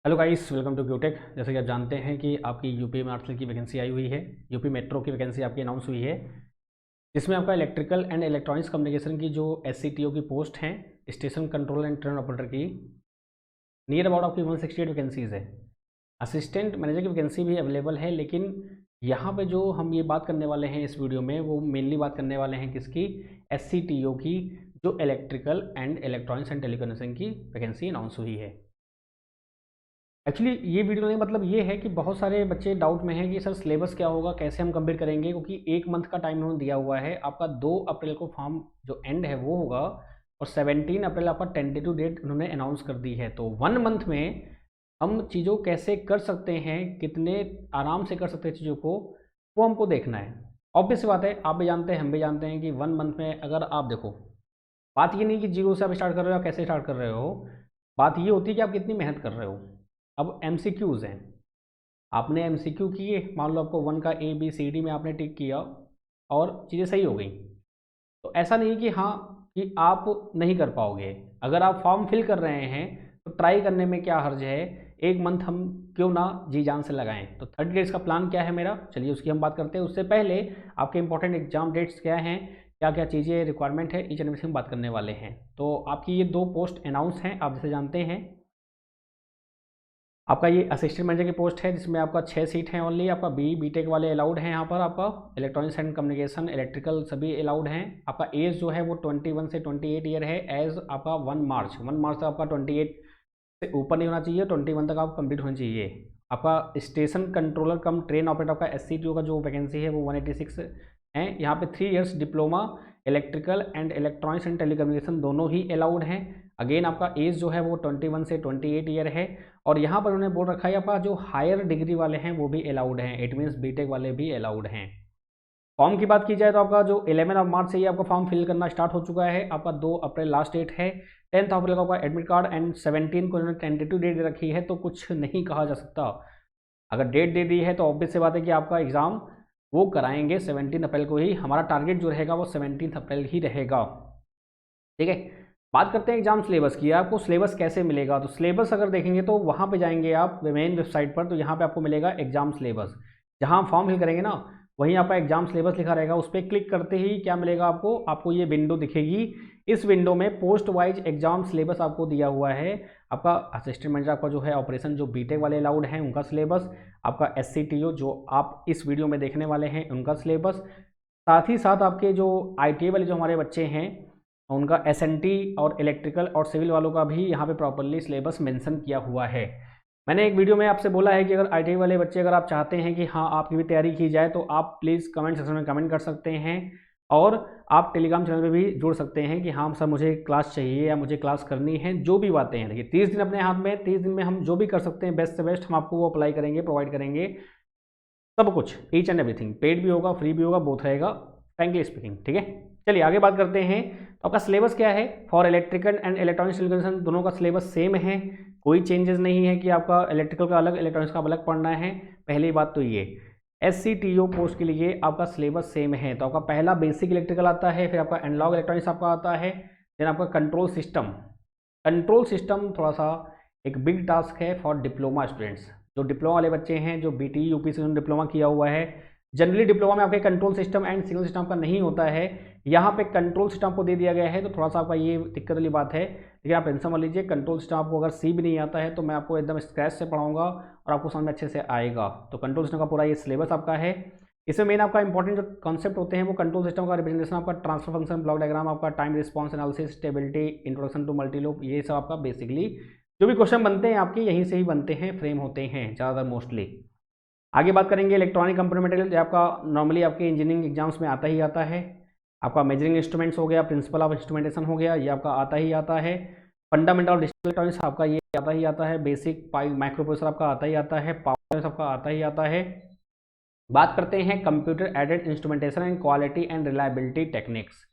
Hello guys, welcome to QTech. जैसे कि आप जानते हैं कि आपकी यूपी में आर्ट्स की वैकेंसी आई हुई है। यूपी मेट्रो की वैकेंसी आपकी अनाउंस हुई है, जिसमें आपका इलेक्ट्रिकल एंड इलेक्ट्रॉनिक्स कम्युनिकेशन की जो एससीटीओ की पोस्ट हैं, station control and train operator की, नियर अबाउट आपकी 168 वैकेंसीज़ है। असिस्टेंट मैनेजर की वैकेंसी भी अवेलेबल है, लेकिन यहाँ पे जो हम ये बात करने वाले हैं इस वीडियो में, वो मेनली बात करने वाले हैं किसकी, एससीटीओ की, जो electrical and electronics and telecommunication की वैकेंसी अनाउंस हुई है। एक्चुअली ये वीडियो नहीं, मतलब ये है कि बहुत सारे बच्चे डाउट में हैं कि सर सिलेबस क्या होगा, कैसे हम कंप्लीट करेंगे, क्योंकि एक मंथ का टाइम उन्होंने दिया हुआ है। आपका 2 अप्रैल को फॉर्म जो एंड है वो होगा, और 17 अप्रैल आपका टेंटेटिव डेट उन्होंने अनाउंस कर दी है। तो 1 मंथ में हम चीज़ों कैसे कर सकते हैं, कितने आराम से कर सकते हैं चीज़ों को, वो हमको देखना है। ऑब्वियस सी बात है, आप भी जानते हैं, हम भी जानते हैं कि 1 मंथ में अगर आप देखो, बात ये नहीं कि जीरो से आप स्टार्ट कर रहे हो या कैसे स्टार्ट कर रहे हो, बात ये होती है कि आप कितनी मेहनत कर रहे हो। अब एमसीक्यूज़ हैं, आपने एमसीक्यू किए, मान लो आपको 1 का ए बी सी डी में आपने टिक किया और चीज़ें सही हो गई, तो ऐसा नहीं कि हाँ कि आप नहीं कर पाओगे। अगर आप फॉर्म फिल कर रहे हैं तो ट्राई करने में क्या हर्ज है, एक मंथ हम क्यों ना जी जान से लगाएं। तो 30 डेज़ का प्लान क्या है मेरा, चलिए उसकी हम बात करते हैं। उससे पहले आपके इंपॉर्टेंट एग्जाम डेट्स क्या हैं, क्या क्या चीज़ें रिक्वायरमेंट है, ईच एंड एवरीथिंग हम बात करने वाले हैं। तो आपकी ये 2 पोस्ट अनाउंस हैं, आप जैसे जानते हैं। आपका ये असिस्टेंट मैनेजर की पोस्ट है, जिसमें आपका 6 सीट हैं ओनली। आपका बीटेक वाले अलाउड हैं यहाँ पर, आपका इलेक्ट्रॉनिक्स एंड कम्युनिकेशन, इलेक्ट्रिकल सभी अलाउड हैं। आपका एज जो है वो 21 से 28 ईयर है। एज आपका 1 मार्च तक आपका 28 से ऊपर नहीं होना चाहिए, 21 तक आप कंप्लीट होना चाहिए। आपका station controller cum train operator आपका एससीटीओ का जो वैकेंसी है वो 186 है। यहाँ पे 3 years diploma electrical and electronics and telecommunication दोनों ही अलाउड हैं। अगेन आपका एज जो है वो 21 से 28 ईयर है। और यहाँ पर उन्होंने बोल रखा है आपका जो हायर डिग्री वाले हैं वो भी अलाउड हैं, इट मीन्स बीटेक वाले भी अलाउड हैं। फॉर्म की बात की जाए तो आपका जो 11 मार्च से ही आपका फॉर्म फिल करना स्टार्ट हो चुका है। आपका 2 अप्रैल लास्ट डेट है, 10 अप्रैल का आपका एडमिट कार्ड एंड 17 को उन्होंने टेंटेटिव डेट दे रखी है, तो कुछ नहीं कहा जा सकता। अगर डेट दे दी है तो ऑब्वियस सी बात है कि आपका एग्ज़ाम वो कराएंगे 17 अप्रैल को ही। हमारा टारगेट जो रहेगा वो 17 अप्रैल ही रहेगा, ठीक है। बात करते हैं एग्जाम सिलेबस की। आपको सिलेबस कैसे मिलेगा, तो सिलेबस अगर देखेंगे तो वहाँ पे जाएंगे आप मेन वेबसाइट पर, तो यहाँ पे आपको मिलेगा एग्जाम सिलेबस। जहाँ हम फॉर्म फिल करेंगे ना, वहीं आपका एग्जाम सिलेबस लिखा रहेगा। उस पर क्लिक करते ही क्या मिलेगा आपको, आपको ये विंडो दिखेगी। इस विंडो में पोस्ट वाइज एग्जाम सिलेबस आपको दिया हुआ है। आपका असिस्टेंट मैनेजर आपका जो है ऑपरेशन, जो बीटेक वाले अलाउड हैं उनका सिलेबस, आपका एससीटीओ जो आप इस वीडियो में देखने वाले हैं उनका सिलेबस, साथ ही साथ आपके जो आईटीआई वाले जो हमारे बच्चे हैं उनका एसएनटी और इलेक्ट्रिकल और सिविल वालों का भी यहाँ पे प्रॉपरली सिलेबस मेंशन किया हुआ है। मैंने एक वीडियो में आपसे बोला है कि अगर आईटीआई वाले बच्चे, अगर आप चाहते हैं कि हाँ आपकी भी तैयारी की जाए, तो आप प्लीज़ कमेंट सेक्शन में कमेंट कर सकते हैं, और आप टेलीग्राम चैनल में भी जुड़ सकते हैं कि हाँ सर मुझे क्लास चाहिए या मुझे क्लास करनी है। जो भी बातें हैं, देखिए 30 दिन अपने हाथ में, 30 दिन में हम जो भी कर सकते हैं बेस्ट से बेस्ट हम आपको वो अप्लाई करेंगे, प्रोवाइड करेंगे सब कुछ, ईच एंड एवरीथिंग। पेड भी होगा, फ्री भी होगा, बोथ रहेगा, फ्रैंकली स्पीकिंग, ठीक है। चलिए आगे बात करते हैं। तो आपका सिलेबस क्या है, for electrical and electronics telecommunication दोनों का सिलेबस सेम है, कोई चेंजेस नहीं है कि आपका इलेक्ट्रिकल का अलग इलेक्ट्रॉनिक्स का अलग पढ़ना है। पहली बात तो ये, एससीटीओ पोस्ट के लिए आपका सिलेबस सेम है। तो आपका पहला बेसिक इलेक्ट्रिकल आता है, फिर आपका एनालॉग इलेक्ट्रॉनिक्स आपका आता है, देन आपका कंट्रोल सिस्टम। कंट्रोल सिस्टम थोड़ा सा एक बिग टास्क है फॉर डिप्लोमा स्टूडेंट्स। जो डिप्लोमा वाले बच्चे हैं, जो बीटी यूपी से उन्होंने डिप्लोमा किया हुआ है, जनरली डिप्लोमा में आपके control system and signal system का नहीं होता है। यहाँ पे कंट्रोल सिस्टम को दे दिया गया है, तो थोड़ा सा आपका ये दिक्कत वाली बात है। लेकिन आप टेंशन मत लीजिए, कंट्रोल सिस्टम आपको अगर सी भी नहीं आता है तो मैं आपको एकदम स्क्रैच से पढ़ाऊंगा और आपको समझ में अच्छे से आएगा। तो कंट्रोल सिस्टम का पूरा ये सिलेबस आपका है। इसमें मेन आपका इंपॉर्टेंट जो कॉन्सेप्ट होते हैं वो कंट्रोल सिस्टम का रिप्रेजेंटेशन, आपका ट्रांसफर फंक्शन, ब्लॉक डायग्राम, आपका time response analysis, stability, introduction to multi loop, ये सब आपका बेसिकली जो भी क्वेश्चन बनते हैं आपके यहीं से ही बनते हैं, फ्रेम होते हैं ज़्यादातर मोस्टली। आगे बात करेंगे इलेक्ट्रॉनिक कंपोनेंट मटेरियल, जो आपका नॉर्मली आपके इंजीनियरिंग एग्जाम्स में आता ही आता है। आपका मेजरिंग इंस्ट्रूमेंट्स हो गया, प्रिंसिपल ऑफ इंस्ट्रूमेंटेशन हो गया, ये आपका आता ही आता है। फंडामेंटल ऑफ डिजिटल इलेक्ट्रॉनिक्स आपका ये आता ही आता है। बेसिक माइक्रो प्रोसेसर आपका आता ही आता है। पावर आपका आता ही आता है। बात करते हैं computer aided instrumentation and quality and reliability techniques,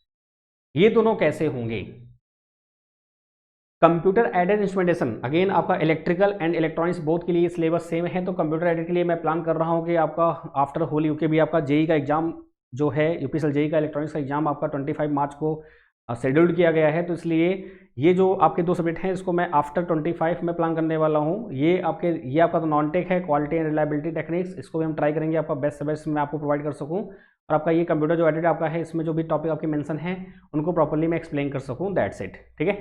ये दोनों कैसे होंगे। कंप्यूटर एडेड इंस्ट्रूमेंटेशन, अगेन आपका इलेक्ट्रिकल एंड इलेक्ट्रॉनिक्स बोथ के लिए सिलेबस सेम है। तो कंप्यूटर एडेड के लिए मैं प्लान कर रहा हूँ कि आपका आफ्टर होली यूके भी आपका जेई का एग्जाम जो है, यूपीएसएल जेई का इलेक्ट्रॉनिक्स का एग्जाम आपका 25 मार्च को शेड्यूल्ड किया गया है, तो इसलिए ये जो आपके 2 सब्जेक्ट हैं इसको मैं आफ्टर 25 में प्लान करने वाला हूँ। ये आपका तो नॉन टेक है, क्वालिटी एंड रिलायबिलिटी टेक्निक्स, इसको भी हम ट्राई करेंगे आपका बेस्ट से बेस्ट मैं आपको प्रोवाइड कर सकूँ, और आपका ये कंप्यूटर जो एडिट आपका है इसमें जो भी टॉपिक आपके मेंशन है उनको प्रॉपर्ली मैं एक्सप्लेन कर सकूँ, दैट्स इट। ठीक है,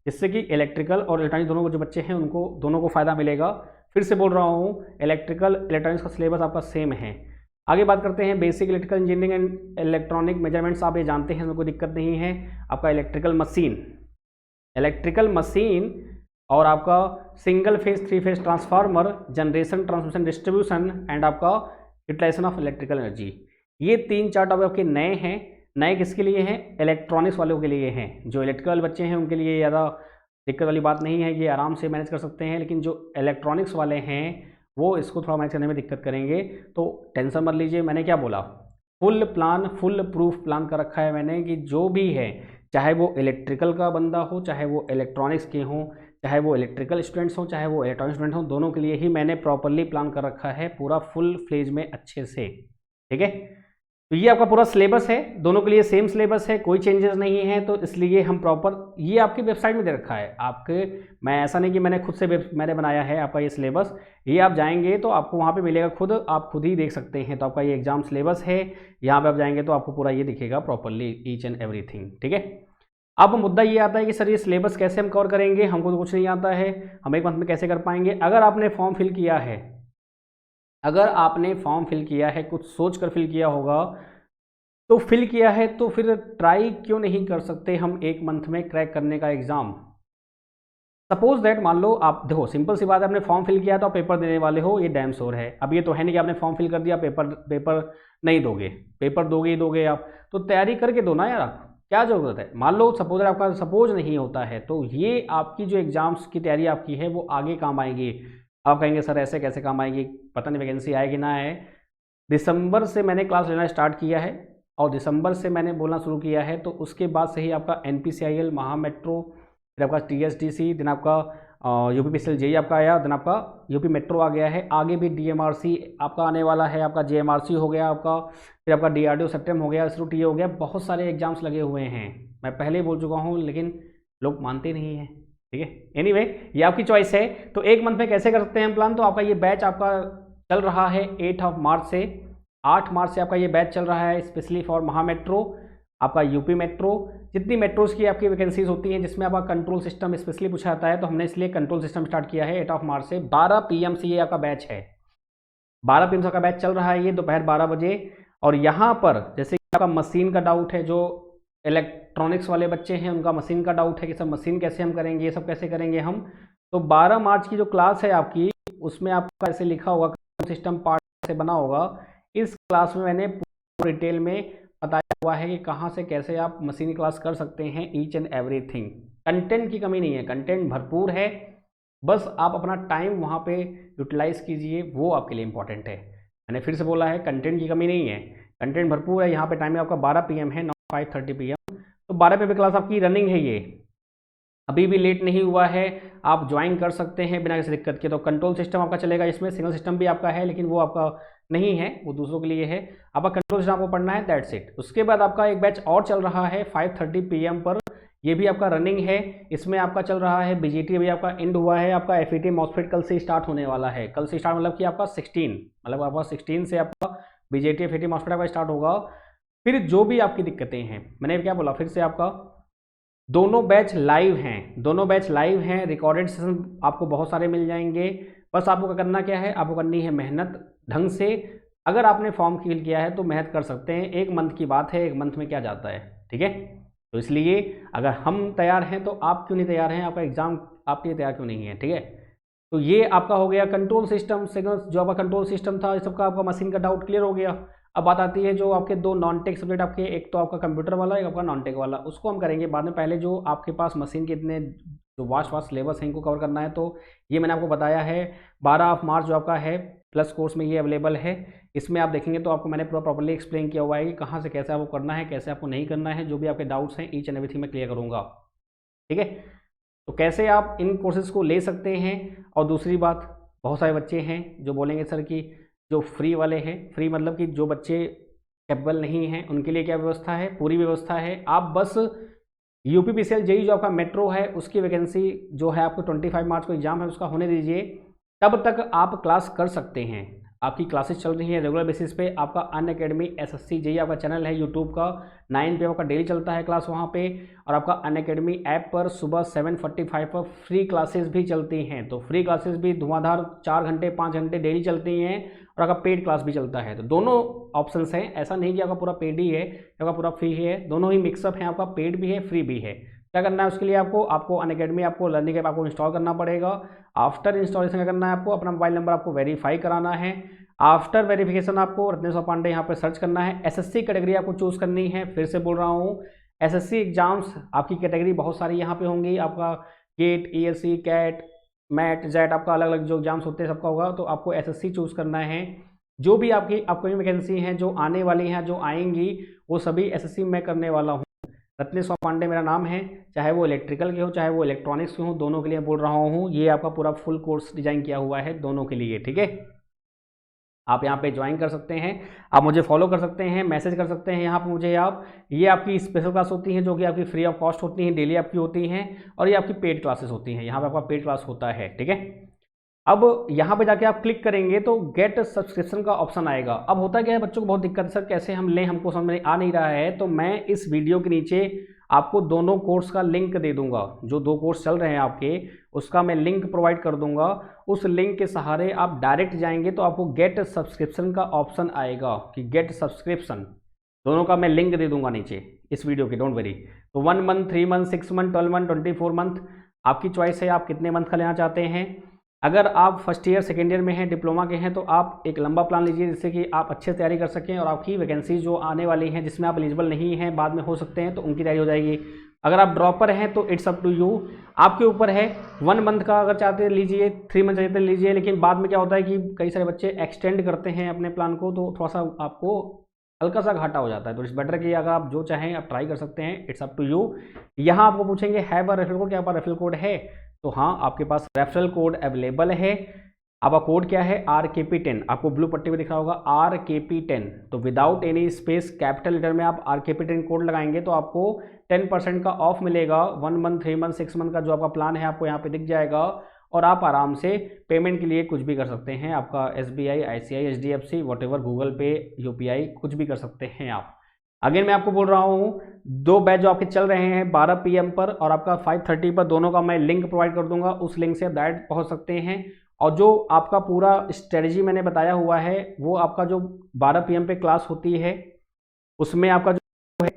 जिससे कि इलेक्ट्रिकल और इलेक्ट्रॉनिक दोनों को जो बच्चे हैं उनको दोनों को फ़ायदा मिलेगा। फिर से बोल रहा हूँ, इलेक्ट्रिकल इलेक्ट्रॉनिक्स का सिलेबस आपका सेम है। आगे बात करते हैं basic electrical engineering and electronic measurements, आप ये जानते हैं, इसमें कोई दिक्कत नहीं है। आपका इलेक्ट्रिकल मशीन और आपका single phase 3 phase transformer, generation transmission distribution and आपका यूटिलाइजेशन ऑफ इलेक्ट्रिकल एनर्जी, ये 3-4 टॉपिक आपके नए हैं। नए किसके लिए हैं? इलेक्ट्रॉनिक्स वालों के लिए हैं। जो इलेक्ट्रिकल बच्चे हैं उनके लिए ज़्यादा दिक्कत वाली बात नहीं है, ये आराम से मैनेज कर सकते हैं, लेकिन जो इलेक्ट्रॉनिक्स वाले हैं वो इसको थोड़ा मैनेज करने में दिक्कत करेंगे। तो टेंशन मत लीजिए, मैंने क्या बोला, full plan, full proof plan कर रखा है मैंने कि जो भी है, चाहे वो इलेक्ट्रिकल का बंदा हो, चाहे वो इलेक्ट्रॉनिक्स के हों, चाहे वो इलेक्ट्रिकल स्टूडेंट्स हों, चाहे वो इलेक्ट्रॉनिक स्टूडेंट हों, दोनों के लिए ही मैंने प्रॉपरली प्लान कर रखा है, पूरा फुल फ्लेज में अच्छे से। ठीक है, तो ये आपका पूरा सिलेबस है, दोनों के लिए सेम सिलेबस है, कोई चेंजेस नहीं है। तो इसलिए हम प्रॉपर, ये आपकी वेबसाइट में दे रखा है आपके, मैं ऐसा नहीं कि मैंने खुद से मैंने बनाया है आपका ये सिलेबस, ये आप जाएंगे तो आपको वहाँ पे मिलेगा, खुद आप खुद ही देख सकते हैं। तो आपका ये एग्जाम सिलेबस है, यहाँ पे आप जाएंगे तो आपको पूरा ये दिखेगा प्रॉपरली, ईच एंड एवरीथिंग। ठीक है, अब मुद्दा ये आता है कि सर ये सिलेबस कैसे हम कवर करेंगे, हमको तो कुछ नहीं आता है, हम एक मंथ में कैसे कर पाएंगे। अगर आपने फॉर्म फिल किया है, कुछ सोच कर फिल किया होगा, तो फिल किया है तो फिर ट्राई क्यों नहीं कर सकते हम एक मंथ में क्रैक करने का एग्जाम। सपोज दैट, मान लो आप देखो, सिंपल सी बात है, आपने फॉर्म फिल किया तो आप पेपर देने वाले हो, ये डैम श्योर है। अब ये तो है नहीं कि आपने फॉर्म फिल कर दिया, पेपर नहीं दोगे, पेपर दोगे ही दोगे आप, तो तैयारी करके दो ना यार, आप क्या जरूरत है। मान लो सपोज आपका सपोज नहीं होता है, तो ये आपकी जो एग्जाम्स की तैयारी आपकी है वो आगे काम आएगी। आप कहेंगे सर ऐसे कैसे काम आएगी, पता नहीं वैकेंसी आएगी ना आए। दिसंबर से मैंने क्लास लेना स्टार्ट किया है और दिसंबर से मैंने बोलना शुरू किया है, तो उसके बाद से ही आपका NPCIL, महा मेट्रो, फिर आपका TSDC, दिन आपका UPPCL JEE आपका आया, दिन आपका यूपी मेट्रो आ गया है, आगे भी DMRC आपका आने वाला है, आपका JMRC हो गया आपका, फिर आपका DRDO सेप्टेम हो गया, SRO-TA हो गया, बहुत सारे एग्जाम्स लगे हुए हैं। मैं पहले ही बोल चुका हूँ, लेकिन लोग मानते नहीं हैं। ठीक है, एनीवे ये आपकी चॉइस है। तो एक मंथ में कैसे कर सकते हैं हम प्लान, तो आपका ये बैच आपका चल रहा है 8 मार्च से, 8 मार्च से आपका ये बैच चल रहा है स्पेशली फॉर महा मेट्रो, आपका यूपी मेट्रो, जितनी मेट्रोज़ की आपकी वैकेंसीज होती हैं जिसमें आपका कंट्रोल सिस्टम स्पेशली पूछा जाता है, तो हमने इसलिए कंट्रोल सिस्टम स्टार्ट किया है 8 मार्च से। 12 PM से ये आपका बैच है, 12 PM से आपका बैच चल रहा है, ये दोपहर 12 बजे। और यहाँ पर जैसे आपका मशीन का डाउट है, जो इलेक्ट्रॉनिक्स वाले बच्चे हैं उनका मशीन का डाउट है कि सब मशीन कैसे हम करेंगे, ये सब कैसे करेंगे हम, तो 12 मार्च की जो क्लास है आपकी, उसमें आपका ऐसे लिखा होगा कंट्रोल सिस्टम पार्ट से बना होगा। इस क्लास में मैंने पूरी डिटेल में बताया हुआ है कि कहाँ से कैसे आप मशीन क्लास कर सकते हैं, ईच एंड एवरीथिंग। कंटेंट की कमी नहीं है, कंटेंट भरपूर है, बस आप अपना टाइम वहाँ पे यूटिलाइज कीजिए, वो आपके लिए इंपॉर्टेंट है। मैंने फिर से बोला है, कंटेंट की कमी नहीं है, कंटेंट भरपूर है। यहाँ पे टाइम आपका 12 PM है, 5:30 PM, तो 12 PM क्लास आपकी रनिंग है, ये अभी भी लेट नहीं हुआ है, आप ज्वाइन कर सकते हैं बिना किसी दिक्कत के। तो कंट्रोल सिस्टम आपका चलेगा, इसमें सिग्नल सिस्टम भी आपका है, लेकिन वो आपका नहीं है, वो दूसरों के लिए है। आपका कंट्रोल सिस्टम आपको पढ़ना है, दैट्स इट। उसके बाद आपका एक बैच और चल रहा है 5:30 PM पर, ये भी आपका रनिंग है, इसमें आपका चल रहा है BGT, अभी आपका एंड हुआ है, आपका FET MOSFET कल से स्टार्ट होने वाला है। कल से स्टार्ट मतलब कि आपका 16, मतलब आपका 16 से आपका BGT FET MOSFET आपका स्टार्ट होगा। फिर जो भी आपकी दिक्कतें हैं, मैंने क्या बोला फिर से, आपका दोनों बैच लाइव हैं, दोनों बैच लाइव हैं, रिकॉर्डेड सेशन आपको बहुत सारे मिल जाएंगे। बस आपको करना क्या है, आपको करनी है मेहनत ढंग से। अगर आपने फॉर्म फिल किया है तो मेहनत कर सकते हैं, एक मंथ की बात है, एक मंथ में क्या जाता है। ठीक है, तो इसलिए अगर हम तैयार हैं तो आप क्यों नहीं तैयार हैं, आपका एग्जाम आपके लिए तैयार क्यों नहीं है। ठीक है, तो ये आपका हो गया कंट्रोल सिस्टम, सिग्नल जो आपका कंट्रोल सिस्टम था, इस सबका आपका मशीन का डाउट क्लियर हो गया। अब बात आती है जो आपके 2 नॉन टेक सब्जेक्ट आपके, एक तो आपका कंप्यूटर वाला, एक आपका नॉन टेक वाला, उसको हम करेंगे बाद में। पहले जो आपके पास मशीन के इतने जो वास्ट सिलेबस है इनको कवर करना है, तो ये मैंने आपको बताया है 12 मार्च जो आपका है प्लस कोर्स में ये अवेलेबल है। इसमें आप देखेंगे तो आपको मैंने पूरा प्रॉपर्ली एक्सप्लेन किया हुआ है कि कहाँ से कैसे आपको करना है, कैसे आपको नहीं करना है, जो भी आपके डाउट्स हैं ईच एंड एवरीथिंग मैं क्लियर करूँगा। ठीक है, तो कैसे आप इन कोर्सेज को ले सकते हैं। और दूसरी बात, बहुत सारे बच्चे हैं जो बोलेंगे सर कि जो फ्री वाले हैं, फ्री मतलब कि जो बच्चे कैपेबल नहीं हैं उनके लिए क्या व्यवस्था है, पूरी व्यवस्था है। आप बस यूपीपीसीएल जेई जो आपका मेट्रो है उसकी वैकेंसी जो है आपको 25 मार्च को एग्जाम है उसका होने दीजिए, तब तक आप क्लास कर सकते हैं। आपकी क्लासेस चल रही हैं रेगुलर बेसिस पे। आपका अनअकैडमी एसएससी जेई आपका चैनल है यूट्यूब का, 9 पे आपका डेली चलता है क्लास वहाँ पे। और आपका अनअकैडमी ऐप पर सुबह 7:45 पर फ्री क्लासेस भी चलती हैं। तो फ्री क्लासेस भी धुआंधार 4 घंटे 5 घंटे डेली चलती हैं, और आपका पेड क्लास भी चलता है। तो दोनों ऑप्शंस हैं, ऐसा नहीं कि आपका पूरा पेड ही है, आपका पूरा फ्री है, दोनों ही मिक्सअप है। आपका पेड भी है, फ्री भी है। क्या करना है उसके लिए आपको अनअकैडमी आपको लर्निंग ऐप आपको इंस्टॉल करना पड़ेगा। आफ्टर इंस्टॉलेशन क्या करना है आपको अपना मोबाइल नंबर आपको वेरीफाई कराना है। आफ्टर वेरिफिकेशन आपको रत्नेश्वर पांडे यहाँ पे सर्च करना है। एसएससी कैटेगरी आपको चूज करनी है। फिर से बोल रहा हूँ, एसएससी एग्जाम्स आपकी कैटेगरी बहुत सारी यहाँ पे होंगी। आपका GATE, ESC, CAT, MAT, JET, आपका अलग अलग जो एग्जाम्स होते हैं सबका होगा। तो आपको एसएससी चूज करना है। जो भी आपकी अपकमिंग वैकेंसी हैं जो आने वाली हैं जो आएंगी वो सभी एसएससी में करने वाला हूँ। रत्नेश्वर पांडे मेरा नाम है, चाहे वो इलेक्ट्रिकल के हो चाहे वो इलेक्ट्रॉनिक्स के हो, दोनों के लिए बोल रहा हूँ। ये आपका पूरा फुल कोर्स डिजाइन किया हुआ है दोनों के लिए, ठीक है। आप यहाँ पे ज्वाइन कर सकते हैं, आप मुझे फॉलो कर सकते हैं, मैसेज कर सकते हैं यहाँ पे मुझे आप। ये आपकी स्पेशल क्लास होती हैं जो कि आपकी फ्री ऑफ कॉस्ट होती हैं, डेली आपकी होती हैं, और ये आपकी पेड क्लासेस होती हैं। यहाँ पे आपका पेड क्लास होता है, ठीक है। अब यहाँ पे जाके आप क्लिक करेंगे तो गेट सब्सक्रिप्शन का ऑप्शन आएगा। अब होता क्या है, बच्चों को बहुत दिक्कत है सर कैसे हम लें, हमको समझ में आ नहीं रहा है। तो मैं इस वीडियो के नीचे आपको दोनों कोर्स का लिंक दे दूंगा। जो 2 कोर्स चल रहे हैं आपके उसका मैं लिंक प्रोवाइड कर दूंगा। उस लिंक के सहारे आप डायरेक्ट जाएंगे तो आपको गेट सब्सक्रिप्शन का ऑप्शन आएगा कि गेट सब्सक्रिप्शन, दोनों का मैं लिंक दे दूंगा नीचे इस वीडियो की, डोंट वरी। तो 1 month, 3 month, 6 month, 12 month, 24 month, आपकी चॉइस है आप कितने मंथ का लेना चाहते हैं। अगर आप फर्स्ट ईयर सेकेंड ईयर में हैं, डिप्लोमा के हैं, तो आप एक लंबा प्लान लीजिए जिससे कि आप अच्छे से तैयारी कर सकें और आपकी वैकेंसी जो आने वाली हैं जिसमें आप एलिजिबल नहीं हैं बाद में हो सकते हैं तो उनकी तैयारी हो जाएगी। अगर आप ड्रॉपर हैं तो इट्स अप टू यू, आपके ऊपर है। 1 मंथ का अगर चाहते हैं लीजिए, 3 मंथ चाहते हैं लीजिए, लेकिन बाद में क्या होता है कि कई सारे बच्चे एक्सटेंड करते हैं अपने प्लान को, तो थोड़ा सा आपको हल्का सा घाटा हो जाता है। तो इट्स बेटर कि अगर आप जो चाहें आप ट्राई कर सकते हैं, इट्स अप टू यू। यहाँ आपको पूछेंगे हैव अ रेफरल कोड, क्या आपका रेफरल कोड है? तो हाँ, आपके पास रेफरल कोड अवेलेबल है। आपका कोड क्या है? RKP10, आपको ब्लू पट्टी पे दिख रहा होगा RKP10। तो without any space capital letter में आप RKP10 कोड लगाएंगे तो आपको 10% का ऑफ मिलेगा। 1 मंथ, 3 मंथ, 6 मंथ का जो आपका प्लान है आपको यहाँ पे दिख जाएगा, और आप आराम से पेमेंट के लिए कुछ भी कर सकते हैं। आपका SBI, ICI, HDFC, whatever, Google पे, UPI, कुछ भी कर सकते हैं आप। अगेन मैं आपको बोल रहा हूँ 2 बैच जो आपके चल रहे हैं 12 PM पर और आपका 5:30 पर, दोनों का मैं लिंक प्रोवाइड कर दूंगा। उस लिंक से आप डायरेक्ट पहुँच सकते हैं। और जो आपका पूरा स्ट्रेटजी मैंने बताया हुआ है वो आपका जो 12 PM पे क्लास होती है उसमें आपका जो है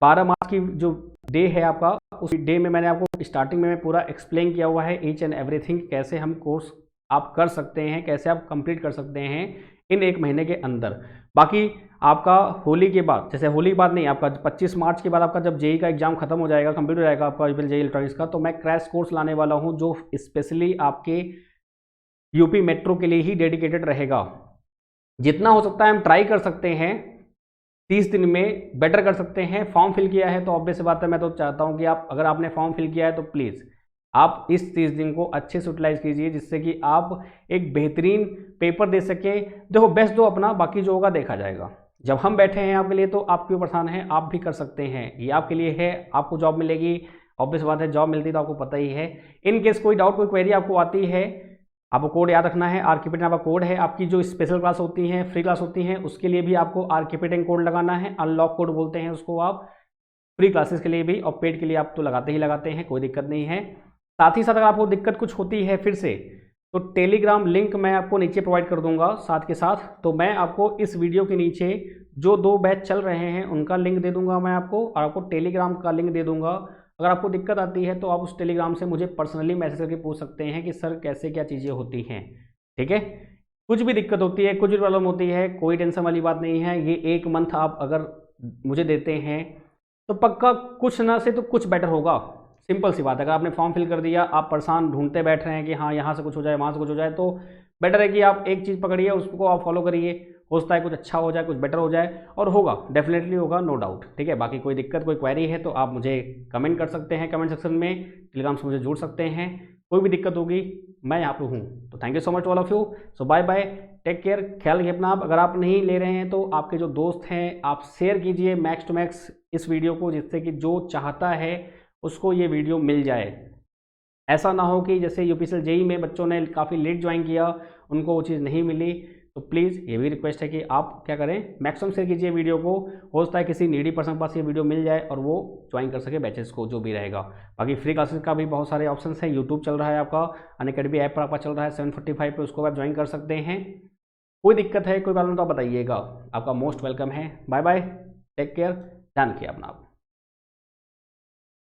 12 मार्च की जो डे है आपका, उस डे में मैंने आपको स्टार्टिंग में पूरा एक्सप्लेन किया हुआ है ईच एंड एवरीथिंग, कैसे हम कोर्स आप कर सकते हैं, कैसे आप कंप्लीट कर सकते हैं इन 1 महीने के अंदर। बाकी आपका होली के बाद, जैसे होली के बाद नहीं, आपका 25 मार्च के बाद आपका जब जेई का एग्जाम खत्म हो जाएगा, कंप्लीट हो जाएगा आपका जेई इलेक्ट्रॉनिक्स का, तो मैं क्रैश कोर्स लाने वाला हूँ जो स्पेशली आपके यूपी मेट्रो के लिए ही डेडिकेटेड रहेगा। जितना हो सकता है हम ट्राई कर सकते हैं 30 दिन में बेटर कर सकते हैं। फॉर्म फिल किया है तो ऑब्वियस बात है, मैं तो चाहता हूं कि आप, अगर आपने फॉर्म फिल किया है तो प्लीज़ आप इस 30 दिन को अच्छे से यूटिलाइज कीजिए जिससे कि आप एक बेहतरीन पेपर दे सके। देखो बेस्ट दो अपना, बाकी जो होगा देखा जाएगा। जब हम बैठे हैं आपके लिए तो आप क्यों परेशान हैं, आप भी कर सकते हैं, ये आपके लिए है। आपको जॉब मिलेगी, ऑब्वियस बात है, जॉब मिलती तो आपको पता ही है। इन केस कोई डाउट, कोई क्वेरी आपको आती है, आपको कोड याद रखना है। RKP10 आपका कोड है। आपकी जो स्पेशल क्लास होती हैं, फ्री क्लास होती हैं, उसके लिए भी आपको RKP10 कोड लगाना है। अनलॉक कोड बोलते हैं उसको आप, फ्री क्लासेस के लिए भी, और पेड के लिए आप तो लगाते ही लगाते हैं, कोई दिक्कत नहीं है। साथ ही साथ अगर आपको दिक्कत कुछ होती है फिर से, तो टेलीग्राम लिंक मैं आपको नीचे प्रोवाइड कर दूंगा साथ के साथ। तो मैं आपको इस वीडियो के नीचे जो 2 बैच चल रहे हैं उनका लिंक दे दूंगा मैं आपको, और आपको टेलीग्राम का लिंक दे दूंगा। अगर आपको दिक्कत आती है तो आप उस टेलीग्राम से मुझे पर्सनली मैसेज करके पूछ सकते हैं कि सर कैसे क्या चीज़ें होती हैं, ठीक है। कुछ भी दिक्कत होती है, कुछ भी प्रॉब्लम होती है, कोई टेंशन वाली बात नहीं है। ये 1 मंथ आप अगर मुझे देते हैं तो पक्का कुछ ना से तो कुछ बेटर होगा। सिंपल सी बात है, अगर आपने फॉर्म फिल कर दिया, आप परेशान ढूंढते बैठ रहे हैं कि हाँ यहाँ से कुछ हो जाए, वहाँ से कुछ हो जाए, तो बेटर है कि आप एक चीज़ पकड़िए, उसको आप फॉलो करिए। हो सकता है कुछ अच्छा हो जाए, कुछ बेटर हो जाए, और होगा, डेफिनेटली होगा, नो डाउट, ठीक है। बाकी कोई दिक्कत, कोई क्वेरी है तो आप मुझे कमेंट कर सकते हैं कमेंट सेक्शन में, टेलीग्राम से मुझे जुड़ सकते हैं। कोई भी दिक्कत होगी मैं यहाँ पे हूँ। तो thank you so much all of you. So bye bye, take care, ख्याल रखिए अपना। अगर आप नहीं ले रहे हैं तो आपके जो दोस्त हैं आप शेयर कीजिए मैक्स टू मैक्स इस वीडियो को, जिससे कि जो चाहता है उसको ये वीडियो मिल जाए। ऐसा ना हो कि जैसे यूपीएससी जेई में बच्चों ने काफ़ी लेट ज्वाइन किया, उनको वो चीज़ नहीं मिली। तो प्लीज़ ये भी रिक्वेस्ट है कि आप क्या करें, मैक्सिमम शेयर कीजिए वीडियो को। हो सकता है किसी नीडी पर्सन के पास ये वीडियो मिल जाए और वो ज्वाइन कर सके बैचेस को, जो भी रहेगा। बाकी फ्री क्लासेस का भी बहुत सारे ऑप्शंस हैं। यूट्यूब चल रहा है आपका, अनअकैडमी ऐप पर आपका चल रहा है 745 पे, उसको आप ज्वाइन कर सकते हैं। कोई दिक्कत है, कोई प्रॉब्लम तो आप बताइएगा, आपका मोस्ट वेलकम है। बाय बाय, टेक केयर, ध्यान रखिए अपना आप।